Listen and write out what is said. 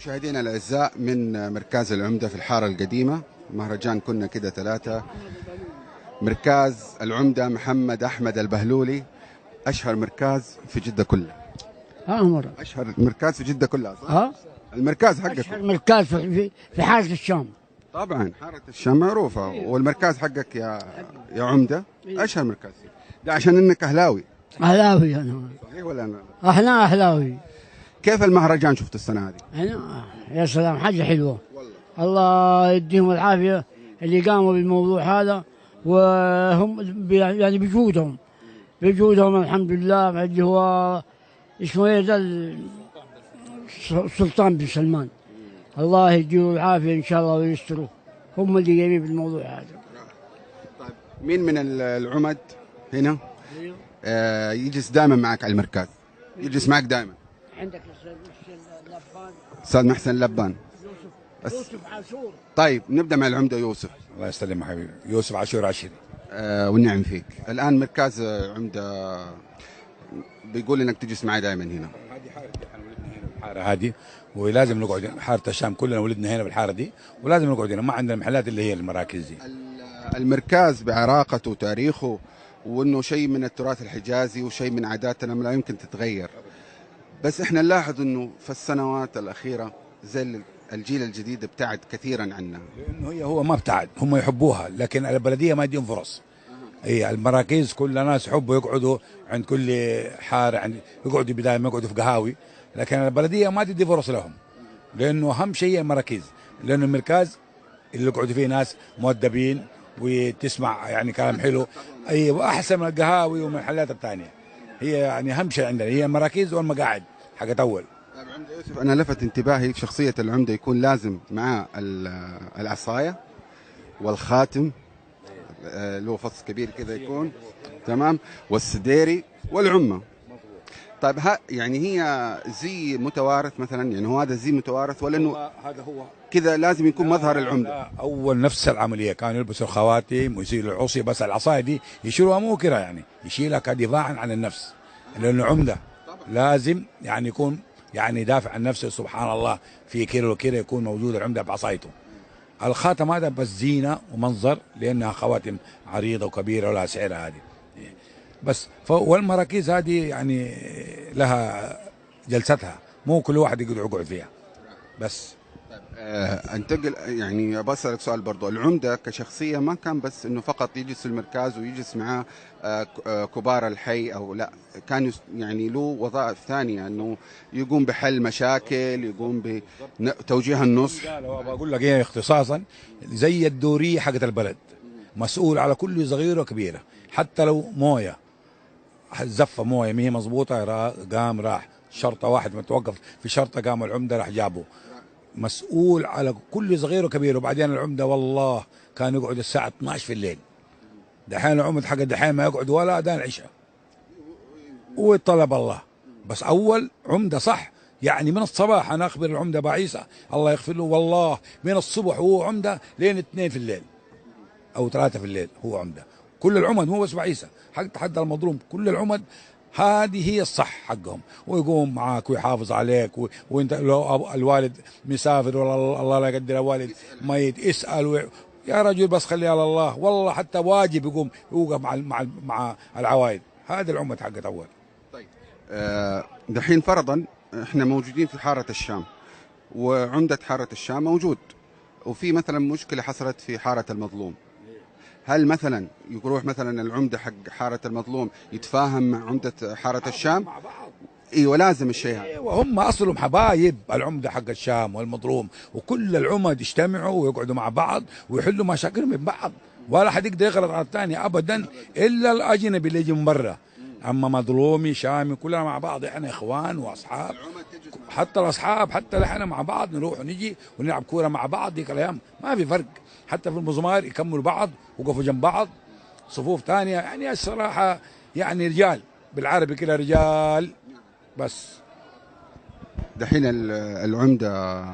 مشاهدينا الأعزاء من مركز العمدة في الحارة القديمة، مهرجان كنا كده ثلاثة. مركز العمدة محمد أحمد البهلولي، أشهر مركز في جدة كلها. عمر أشهر مركز في جدة كلها صح؟ ها المركز اشهر حقك مركز في حارة الشام. طبعا حارة الشام معروفة، والمركز حقك يا عمدة أشهر مركز. ده عشان إنك أهلاوي اهلاوي انا. صحيح ولا أنا؟ احنا اهلاوي. كيف المهرجان شفت السنة هذه؟ انا يا سلام حاجة حلوة والله. الله يديهم العافية اللي قاموا بالموضوع هذا، وهم يعني بجودهم الحمد لله. اللي هو اسمه ايه ده السلطان بن سلمان، الله يديهم العافية ان شاء الله ويستروا. هم اللي قايمين بالموضوع هذا. طيب مين من العمد هنا يجلس دائما معك على المركز؟ يجلس معك دائما؟ عندك اللبان، استاذ محسن اللبان، يوسف عاشور. طيب نبدا مع العمده يوسف. الله يسلمك حبيبي. يوسف عاشور عشري. والنعم فيك. الان مركز عمده بيقول انك تجلس معي دائما هنا. هذه حارتي، احنا ولدنا هنا بالحاره هذه، ولازم نقعد هنا. حاره الشام كلنا ولدنا هنا بالحاره دي، ولازم نقعد هنا. ما عندنا محلات اللي هي المراكز دي. المركز بعراقته وتاريخه، وانه شيء من التراث الحجازي وشيء من عاداتنا لا يمكن تتغير. بس احنا نلاحظ انه في السنوات الاخيره زي الجيل الجديد ابتعد كثيرا عنها. لانه هو ما ابتعد، هم يحبوها، لكن البلديه ما يديهم فرص. هي المراكز كل الناس يحبوا يقعدوا عند كل حاره، عند يقعدوا بدايه ما يقعدوا في قهاوي، لكن البلديه ما تدي فرص لهم. لانه اهم شيء المراكز، لانه المركز اللي يقعدوا فيه ناس مؤدبين وتسمع يعني كلام حلو، ايوه احسن من القهاوي ومن الحلات الثانيه. هي يعني اهم شيء عندنا هي المراكز والمقاعد حقت اول. طيب عمده يوسف، انا لفت انتباهي في شخصيه العمده يكون لازم معاه العصايه والخاتم، له فص كبير كذا يكون تمام، والسديري والعمه. طيب يعني هي زي متوارث مثلا، يعني هو هذا زي متوارث ولا انه هذا هو كذا لازم يكون مظهر العمده؟ لا، اول نفس العمليه كانوا يلبسوا الخواتم ويصيروا العصي، بس العصايه دي يشيلوها مو كده، يعني يشيلها كدفاعا عن النفس، لانه عمده لازم يعني يكون يعني يدافع عن نفسه. سبحان الله، في كده وكده يكون موجود العمده بعصايته. الخاتم هذا بس زينه ومنظر، لانها خواتم عريضه وكبيره ولها سعرها هذه بس. والمراكز هذه يعني لها جلستها، مو كل واحد يقعد فيها بس. انتقل يعني بسألك سؤال برضو. العمدة كشخصية ما كان بس انه فقط يجلس في المركز ويجلس معاه كبار الحي او لا، كان يعني له وظائف ثانية، انه يقوم بحل مشاكل، يقوم بتوجيه النصح. بقول لك ايه، اختصاصا زي الدورية حقت البلد، مسؤول على كل صغيرة وكبيرة. حتى لو مويه زفة مويه ما هي مظبوطة، قام راح شرطة واحد متوقف في شرطة، قام العمدة راح جابه، مسؤول على كل صغير وكبير. وبعدين العمده والله كان يقعد الساعه 12 في الليل. دحين العمد حق دحين ما يقعد ولا اذان عشاء، وطلب الله. بس اول عمده صح، يعني من الصباح انا اخبر العمده بعيسى الله يغفر له، والله من الصبح هو عمده لين 2 في الليل او 3 في الليل هو عمده. كل العمد مو بس بعيسى، حتى المظلوم كل العمد هذه هي الصح حقهم. ويقوم معاك ويحافظ عليك، وانت لو الوالد مسافر ولا الله لا يقدر الوالد ميت اسال يا رجل بس خليه على الله. والله حتى واجب يقوم يوقف مع العوائد. هذا العمد حقت اول. طيب دحين فرضا احنا موجودين في حارة الشام، وعمدة حارة الشام موجود، وفي مثلا مشكلة حصلت في حارة المظلوم، هل مثلا يروح مثلا العمده حق حاره المظلوم يتفاهم مع عمده حاره الشام؟ مع بعض. ايوه لازم الشيء هذا. ايوه هم اصلهم حبايب، العمده حق الشام والمظلوم، وكل العمد يجتمعوا ويقعدوا مع بعض ويحلوا مشاكلهم من بعض، ولا حد يقدر يغلط على الثاني ابدا الا الاجنبي اللي يجي من برا. اما مظلومي شامي كلنا مع بعض، احنا اخوان واصحاب. حتى الاصحاب حتى احنا مع بعض نروح ونجي ونلعب كوره مع بعض. ديك الايام ما في فرق، حتى في المزمار يكملوا بعض وقفوا جنب بعض صفوف ثانيه. يعني الصراحه يعني رجال، بالعربي كده رجال بس. دحين العمده